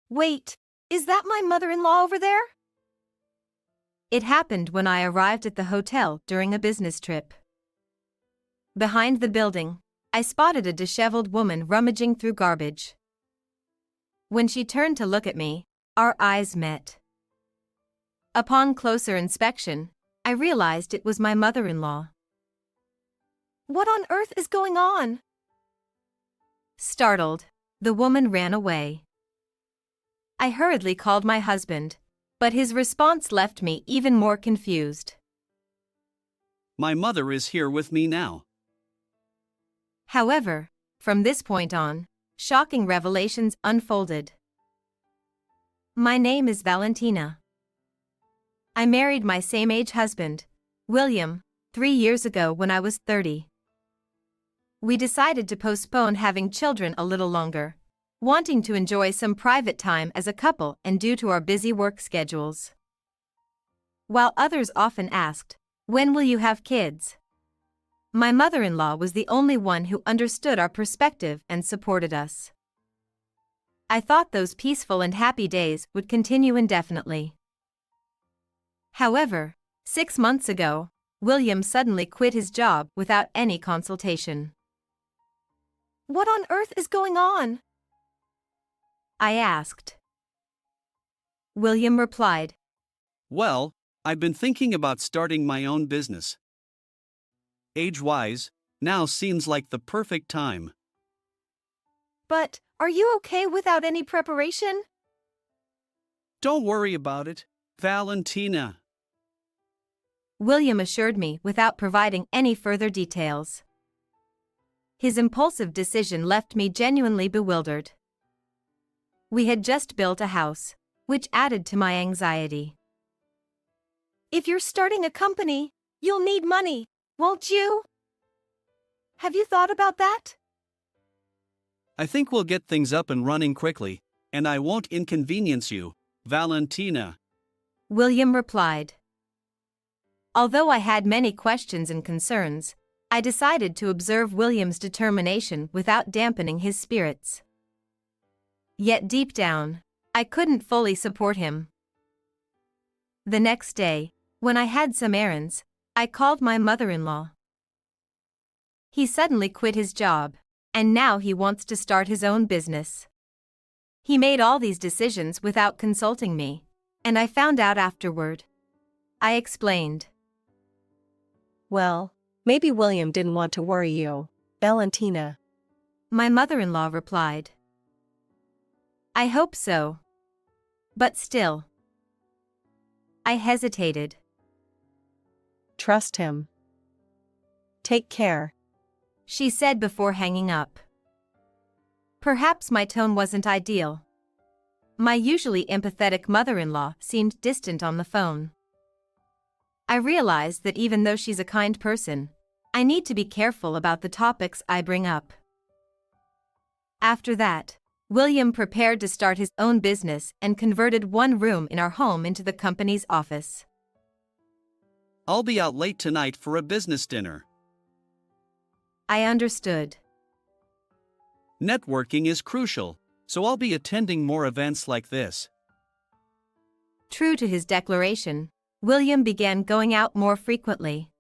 Wait, is that my mother-in-law over there? It happened when I arrived at the hotel during a business trip. Behind the building, I spotted a disheveled woman rummaging through garbage. When she turned to look at me, our eyes met. Upon closer inspection, I realized it was my mother-in-law. What on earth is going on? Startled, the woman ran away. I hurriedly called my husband, but his response left me even more confused. My mother is here with me now. However, from this point on, shocking revelations unfolded. My name is Valentina. I married my same-age husband, William, 3 years ago when I was 30. We decided to postpone having children a little longer, wanting to enjoy some private time as a couple and due to our busy work schedules. While others often asked, "When will you have kids?" my mother-in-law was the only one who understood our perspective and supported us. I thought those peaceful and happy days would continue indefinitely. However, 6 months ago, William suddenly quit his job without any consultation. What on earth is going on? I asked. William replied, Well, I've been thinking about starting my own business. Age-wise, now seems like the perfect time. But, are you okay without any preparation? Don't worry about it, Valentina. William assured me without providing any further details. His impulsive decision left me genuinely bewildered. We had just built a house, which added to my anxiety. If you're starting a company, you'll need money, won't you? Have you thought about that? I think we'll get things up and running quickly, and I won't inconvenience you, Valentina. William replied. Although I had many questions and concerns, I decided to observe William's determination without dampening his spirits. Yet deep down, I couldn't fully support him. The next day, when I had some errands, I called my mother-in-law. He suddenly quit his job, and now he wants to start his own business. He made all these decisions without consulting me, and I found out afterward. I explained. Well, maybe William didn't want to worry you, Valentina. My mother-in-law replied. I hope so. But still. I hesitated. Trust him. Take care, she said before hanging up. Perhaps my tone wasn't ideal. My usually empathetic mother-in-law seemed distant on the phone. I realized that even though she's a kind person, I need to be careful about the topics I bring up. After that, William prepared to start his own business and converted one room in our home into the company's office. I'll be out late tonight for a business dinner. I understood. Networking is crucial, so I'll be attending more events like this. True to his declaration, William began going out more frequently.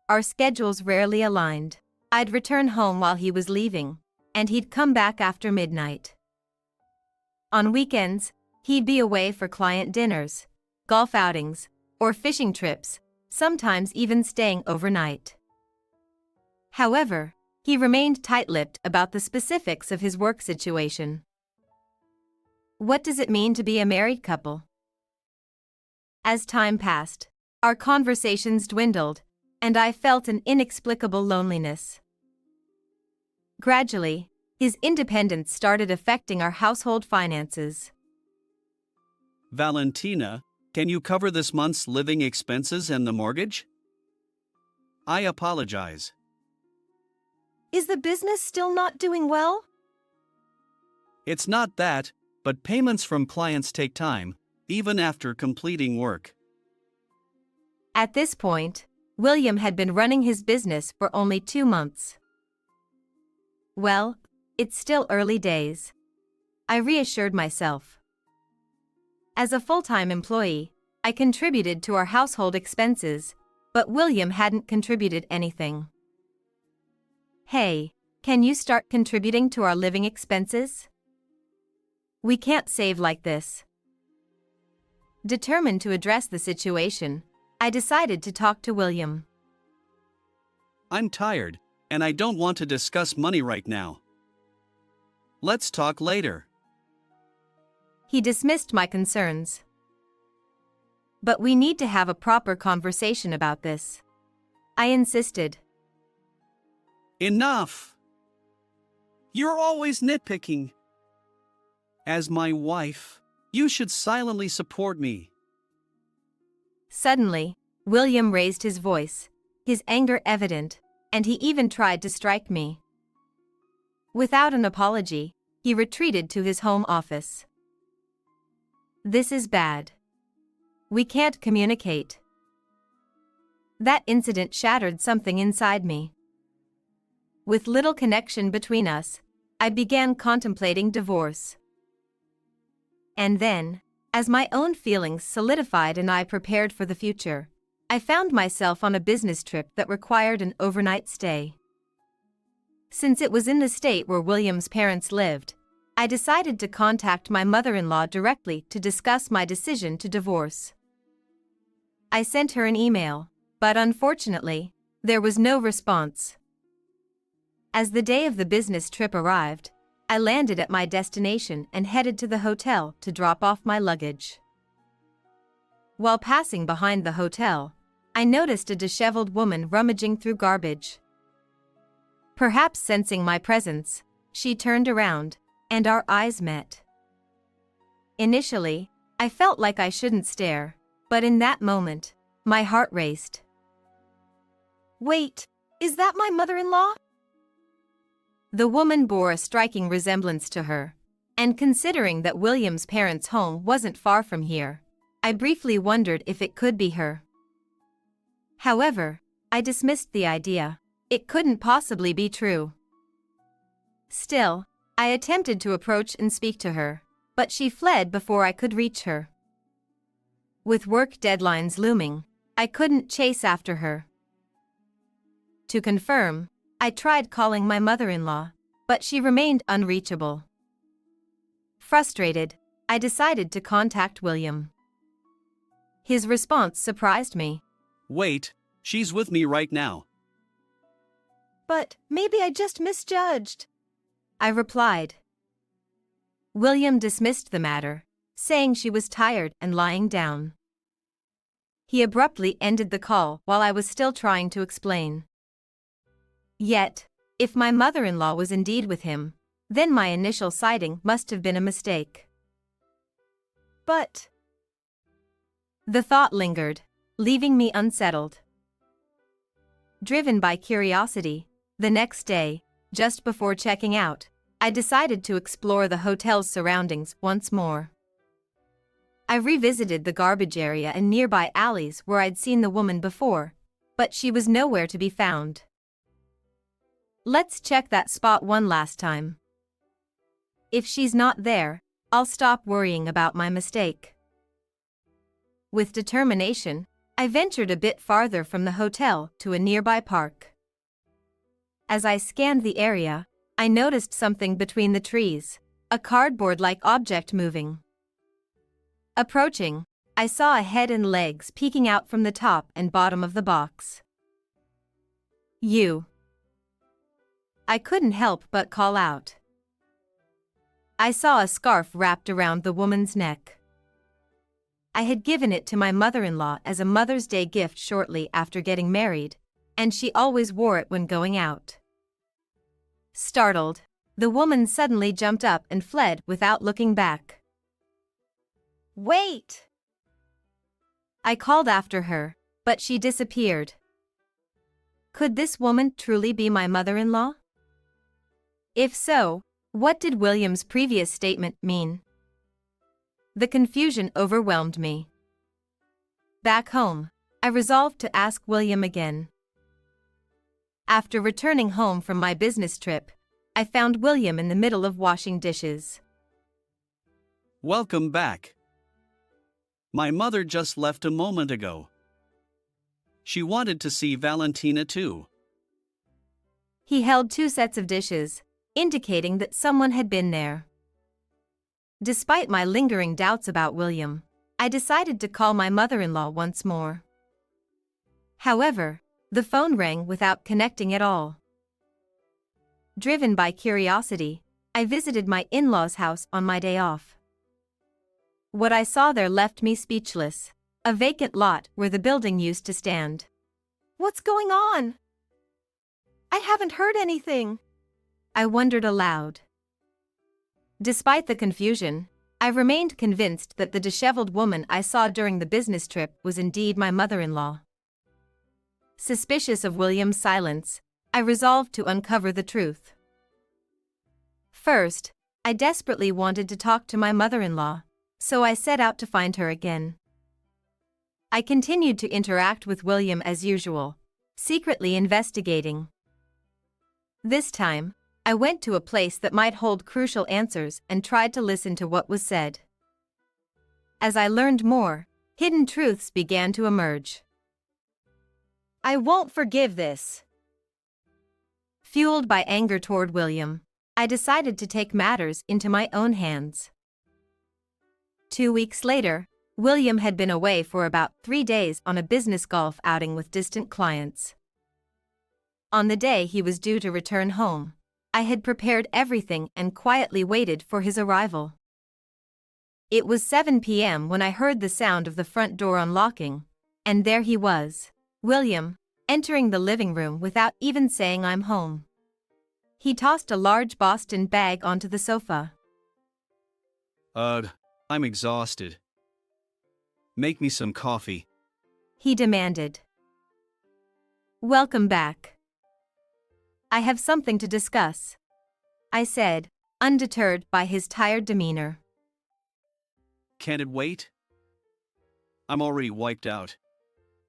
Our schedules rarely aligned. I'd return home while he was leaving, and he'd come back after midnight. On weekends, he'd be away for client dinners, golf outings, or fishing trips, sometimes even staying overnight. However, he remained tight-lipped about the specifics of his work situation. What does it mean to be a married couple? As time passed, our conversations dwindled, and I felt an inexplicable loneliness. Gradually, his independence started affecting our household finances. Valentina, can you cover this month's living expenses and the mortgage? I apologize. Is the business still not doing well? It's not that, but payments from clients take time, even after completing work. At this point, William had been running his business for only 2 months. Well, it's still early days. I reassured myself. As a full-time employee, I contributed to our household expenses, but William hadn't contributed anything. Hey, can you start contributing to our living expenses? We can't save like this. Determined to address the situation, I decided to talk to William. I'm tired, and I don't want to discuss money right now. Let's talk later. He dismissed my concerns. But we need to have a proper conversation about this. I insisted. Enough! You're always nitpicking. As my wife, you should silently support me. Suddenly, William raised his voice, his anger evident, and he even tried to strike me. Without an apology, he retreated to his home office. This is bad. We can't communicate. That incident shattered something inside me. With little connection between us, I began contemplating divorce. And then, as my own feelings solidified and I prepared for the future, I found myself on a business trip that required an overnight stay. Since it was in the state where William's parents lived, I decided to contact my mother-in-law directly to discuss my decision to divorce. I sent her an email, but unfortunately, there was no response. As the day of the business trip arrived, I landed at my destination and headed to the hotel to drop off my luggage. While passing behind the hotel, I noticed a disheveled woman rummaging through garbage. Perhaps sensing my presence, she turned around, and our eyes met. Initially, I felt like I shouldn't stare, but in that moment, my heart raced. Wait, is that my mother-in-law? The woman bore a striking resemblance to her, and considering that William's parents' home wasn't far from here, I briefly wondered if it could be her. However, I dismissed the idea. It couldn't possibly be true. Still, I attempted to approach and speak to her, but she fled before I could reach her. With work deadlines looming, I couldn't chase after her. To confirm, I tried calling my mother-in-law, but she remained unreachable. Frustrated, I decided to contact William. His response surprised me. Wait, she's with me right now. But maybe I just misjudged, I replied. William dismissed the matter, saying she was tired and lying down. He abruptly ended the call while I was still trying to explain. Yet, if my mother-in-law was indeed with him, then my initial sighting must have been a mistake. But the thought lingered, leaving me unsettled. Driven by curiosity, the next day, just before checking out, I decided to explore the hotel's surroundings once more. I revisited the garbage area and nearby alleys where I'd seen the woman before, but she was nowhere to be found. Let's check that spot one last time. If she's not there, I'll stop worrying about my mistake. With determination, I ventured a bit farther from the hotel to a nearby park. As I scanned the area, I noticed something between the trees, a cardboard-like object moving. Approaching, I saw a head and legs peeking out from the top and bottom of the box. I couldn't help but call out. I saw a scarf wrapped around the woman's neck. I had given it to my mother-in-law as a Mother's Day gift shortly after getting married, and she always wore it when going out. Startled, the woman suddenly jumped up and fled without looking back. Wait! I called after her, but she disappeared. Could this woman truly be my mother-in-law? If so, what did William's previous statement mean? The confusion overwhelmed me. Back home, I resolved to ask William again. After returning home from my business trip, I found William in the middle of washing dishes. Welcome back. My mother just left a moment ago. She wanted to see Valentina too. He held 2 sets of dishes, indicating that someone had been there. Despite my lingering doubts about William, I decided to call my mother-in-law once more. However, the phone rang without connecting at all. Driven by curiosity, I visited my in-laws' house on my day off. What I saw there left me speechless. A vacant lot where the building used to stand. What's going on? I haven't heard anything, I wondered aloud. Despite the confusion, I remained convinced that the disheveled woman I saw during the business trip was indeed my mother-in-law. Suspicious of William's silence, I resolved to uncover the truth. First, I desperately wanted to talk to my mother-in-law, so I set out to find her again. I continued to interact with William as usual, secretly investigating. This time, I went to a place that might hold crucial answers and tried to listen to what was said. As I learned more, hidden truths began to emerge. I won't forgive this. Fueled by anger toward William, I decided to take matters into my own hands. 2 weeks later, William had been away for about 3 days on a business golf outing with distant clients. On the day he was due to return home, I had prepared everything and quietly waited for his arrival. It was 7 p.m. when I heard the sound of the front door unlocking, and there he was, William, entering the living room without even saying I'm home. He tossed a large Boston bag onto the sofa. I'm exhausted. Make me some coffee, he demanded. Welcome back. I have something to discuss, I said, undeterred by his tired demeanor. Can't it wait? I'm already wiped out.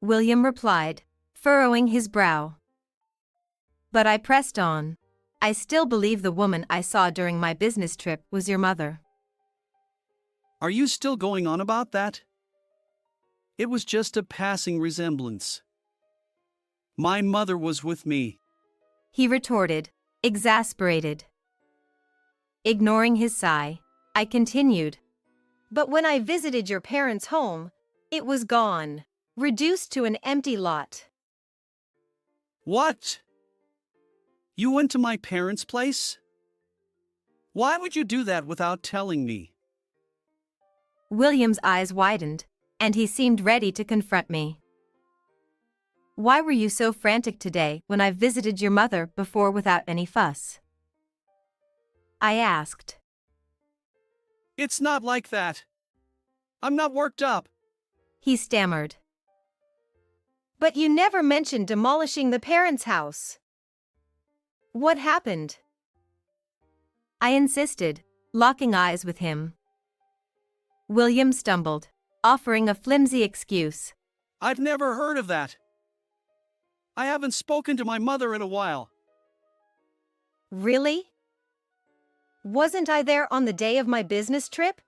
William replied, furrowing his brow. But I pressed on. I still believe the woman I saw during my business trip was your mother. Are you still going on about that? It was just a passing resemblance. My mother was with me, he retorted, exasperated. Ignoring his sigh, I continued. But when I visited your parents' home, it was gone, reduced to an empty lot. What? You went to my parents' place? Why would you do that without telling me? William's eyes widened, and he seemed ready to confront me. Why were you so frantic today when I visited your mother before without any fuss? I asked. It's not like that. I'm not worked up, he stammered. But you never mentioned demolishing the parents' house. What happened? I insisted, locking eyes with him. William stumbled, offering a flimsy excuse. I've never heard of that. I haven't spoken to my mother in a while. Really? Wasn't I there on the day of my business trip?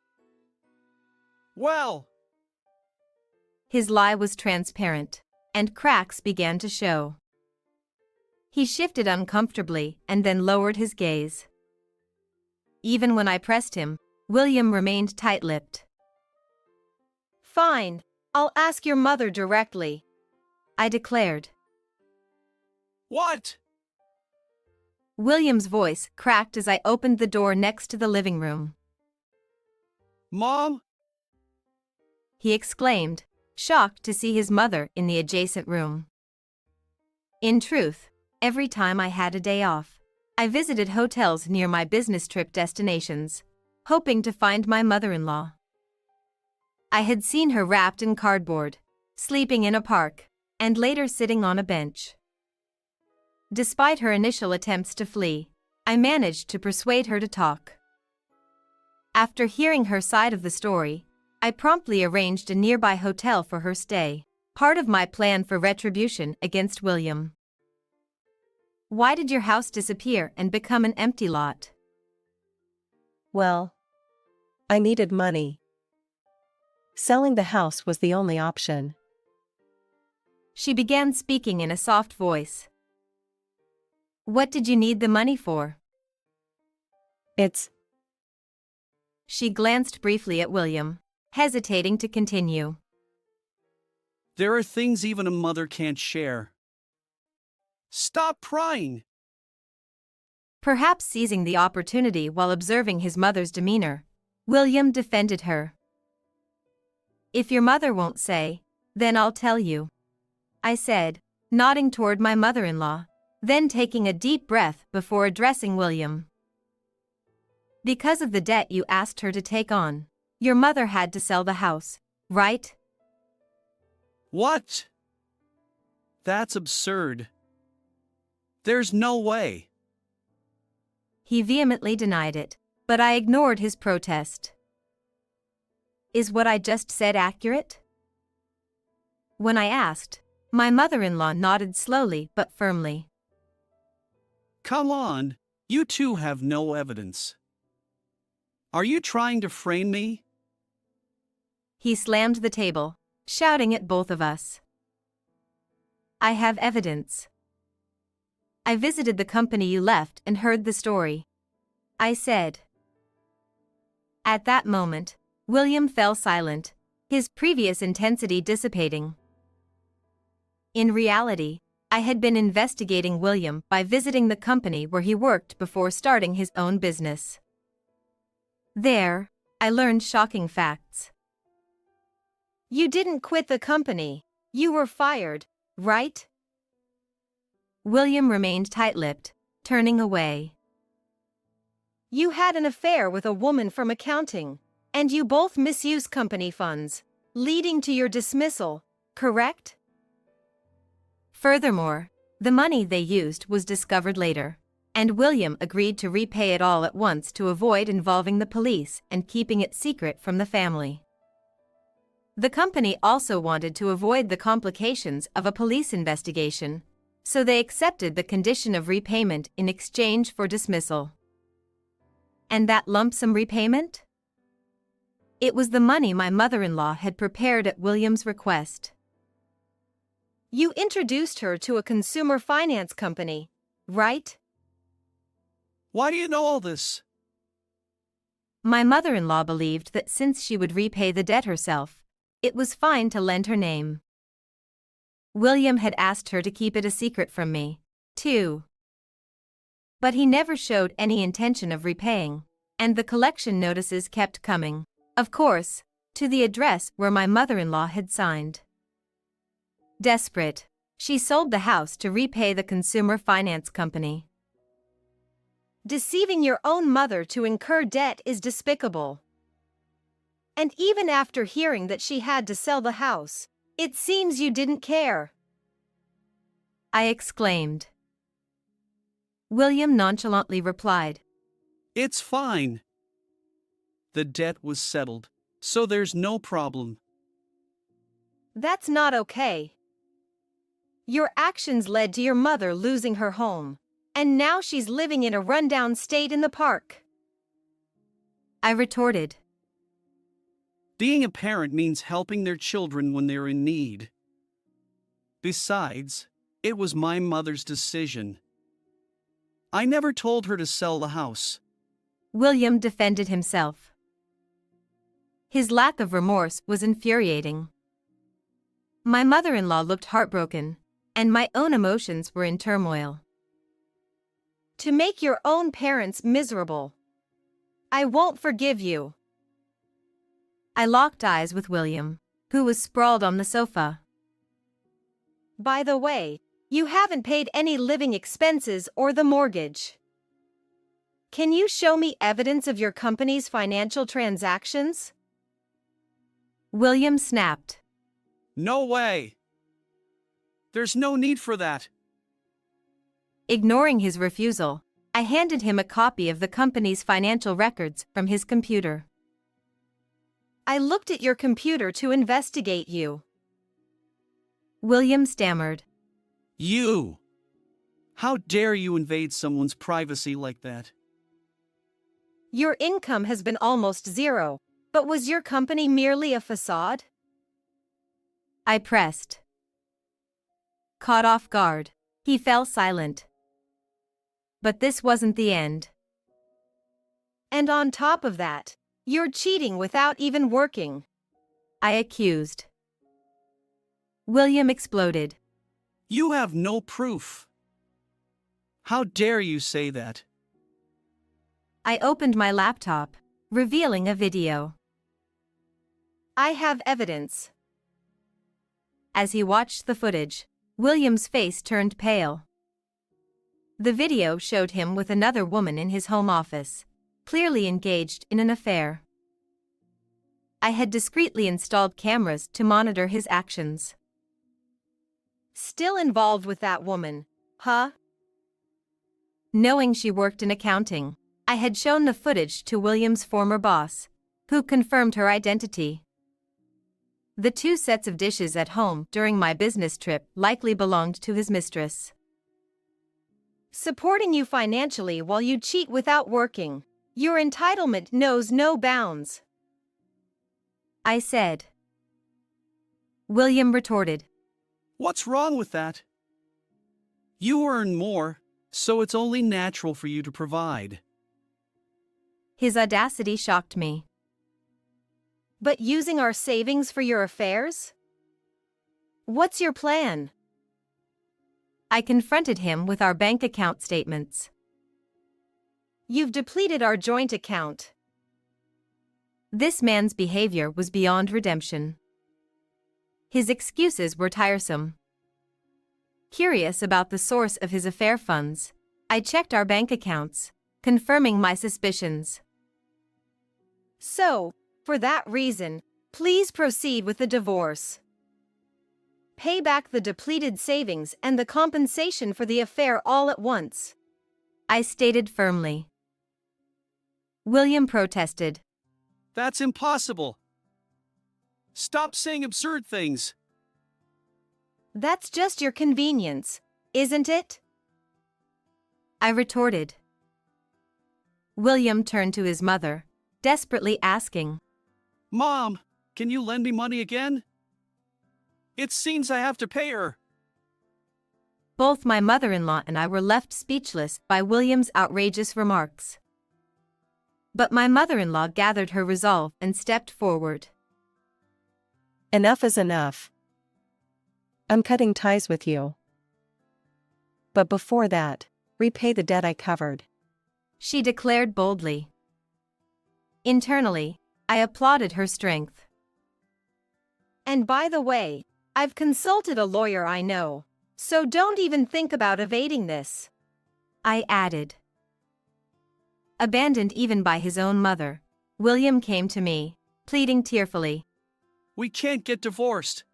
Well, his lie was transparent, and cracks began to show. He shifted uncomfortably and then lowered his gaze. Even when I pressed him, William remained tight-lipped. Fine, I'll ask your mother directly, I declared. What? William's voice cracked as I opened the door next to the living room. Mom? He exclaimed, shocked to see his mother in the adjacent room. In truth, every time I had a day off, I visited hotels near my business trip destinations, hoping to find my mother-in-law. I had seen her wrapped in cardboard, sleeping in a park, and later sitting on a bench. Despite her initial attempts to flee, I managed to persuade her to talk. After hearing her side of the story, I promptly arranged a nearby hotel for her stay, part of my plan for retribution against William. Why did your house disappear and become an empty lot? Well, I needed money. Selling the house was the only option. She began speaking in a soft voice. What did you need the money for? It's. She glanced briefly at William, hesitating to continue. There are things even a mother can't share. Stop crying! Perhaps seizing the opportunity while observing his mother's demeanor, William defended her. If your mother won't say, then I'll tell you, I said, nodding toward my mother-in-law, then taking a deep breath before addressing William. Because of the debt you asked her to take on, your mother had to sell the house, right? What? That's absurd. There's no way. He vehemently denied it, but I ignored his protest. Is what I just said accurate? When I asked, my mother-in-law nodded slowly but firmly. Come on, you two have no evidence. Are you trying to frame me? He slammed the table, shouting at both of us. I have evidence. I visited the company you left and heard the story, I said. At that moment, William fell silent, his previous intensity dissipating. In reality, I had been investigating William by visiting the company where he worked before starting his own business. There, I learned shocking facts. You didn't quit the company, you were fired, right? William remained tight-lipped, turning away. You had an affair with a woman from accounting, and you both misused company funds, leading to your dismissal, correct? Furthermore, the money they used was discovered later, and William agreed to repay it all at once to avoid involving the police and keeping it secret from the family. The company also wanted to avoid the complications of a police investigation, so they accepted the condition of repayment in exchange for dismissal. And that lump sum repayment? It was the money my mother-in-law had prepared at William's request. You introduced her to a consumer finance company, right? Why do you know all this? My mother-in-law believed that since she would repay the debt herself, it was fine to lend her name. William had asked her to keep it a secret from me, too. But he never showed any intention of repaying, and the collection notices kept coming, of course, to the address where my mother-in-law had signed. Desperate, she sold the house to repay the consumer finance company. Deceiving your own mother to incur debt is despicable. And even after hearing that she had to sell the house, it seems you didn't care, I exclaimed. William nonchalantly replied, It's fine. The debt was settled, so there's no problem. That's not okay. Your actions led to your mother losing her home, and now she's living in a rundown state in the park, I retorted. Being a parent means helping their children when they're in need. Besides, it was my mother's decision. I never told her to sell the house. William defended himself. His lack of remorse was infuriating. My mother-in-law looked heartbroken, and my own emotions were in turmoil. To make your own parents miserable. I won't forgive you. I locked eyes with William, who was sprawled on the sofa. By the way, you haven't paid any living expenses or the mortgage. Can you show me evidence of your company's financial transactions? William snapped. No way. There's no need for that. Ignoring his refusal, I handed him a copy of the company's financial records from his computer. I looked at your computer to investigate you, William stammered. You! How dare you invade someone's privacy like that? Your income has been almost zero, but was your company merely a facade? I pressed. Caught off guard, he fell silent. But this wasn't the end. And on top of that, you're cheating without even working, I accused. William exploded. You have no proof. How dare you say that? I opened my laptop, revealing a video. I have evidence. As he watched the footage, William's face turned pale. The video showed him with another woman in his home office, clearly engaged in an affair. I had discreetly installed cameras to monitor his actions. Still involved with that woman, huh? Knowing she worked in accounting, I had shown the footage to William's former boss, who confirmed her identity. The 2 sets of dishes at home during my business trip likely belonged to his mistress. Supporting you financially while you cheat without working, your entitlement knows no bounds, I said. William retorted. What's wrong with that? You earn more, so it's only natural for you to provide. His audacity shocked me. But using our savings for your affairs? What's your plan? I confronted him with our bank account statements. You've depleted our joint account. This man's behavior was beyond redemption. His excuses were tiresome. Curious about the source of his affair funds, I checked our bank accounts, confirming my suspicions. So, for that reason, please proceed with the divorce. Pay back the depleted savings and the compensation for the affair all at once, I stated firmly. William protested. That's impossible. Stop saying absurd things. That's just your convenience, isn't it? I retorted. William turned to his mother, desperately asking, Mom, can you lend me money again? It seems I have to pay her. Both my mother-in-law and I were left speechless by William's outrageous remarks. But my mother-in-law gathered her resolve and stepped forward. Enough is enough. I'm cutting ties with you. But before that, repay the debt I covered, she declared boldly. Internally, I applauded her strength. And by the way, I've consulted a lawyer I know, so don't even think about evading this, I added. Abandoned even by his own mother, William came to me, pleading tearfully. We can't get divorced.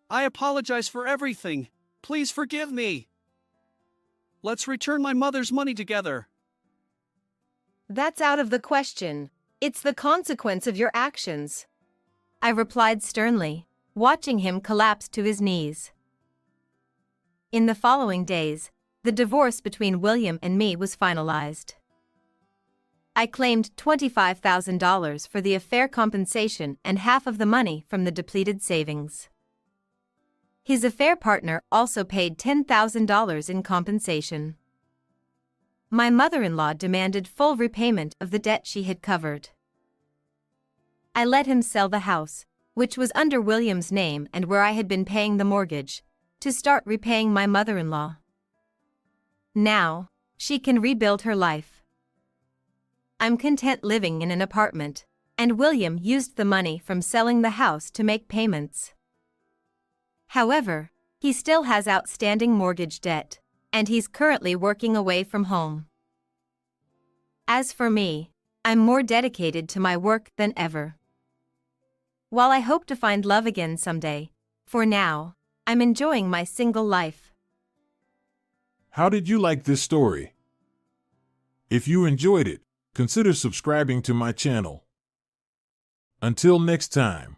I apologize for everything. Please forgive me. Let's return my mother's money together. That's out of the question. It's the consequence of your actions, I replied sternly, watching him collapse to his knees. In the following days, the divorce between William and me was finalized. I claimed $25,000 for the affair compensation and half of the money from the depleted savings. His affair partner also paid $10,000 in compensation. My mother-in-law demanded full repayment of the debt she had covered. I let him sell the house, which was under William's name and where I had been paying the mortgage, to start repaying my mother-in-law. Now, she can rebuild her life. I'm content living in an apartment, and William used the money from selling the house to make payments. However, he still has outstanding mortgage debt, and he's currently working away from home. As for me, I'm more dedicated to my work than ever. While I hope to find love again someday, for now, I'm enjoying my single life. How did you like this story? If you enjoyed it, consider subscribing to my channel. Until next time.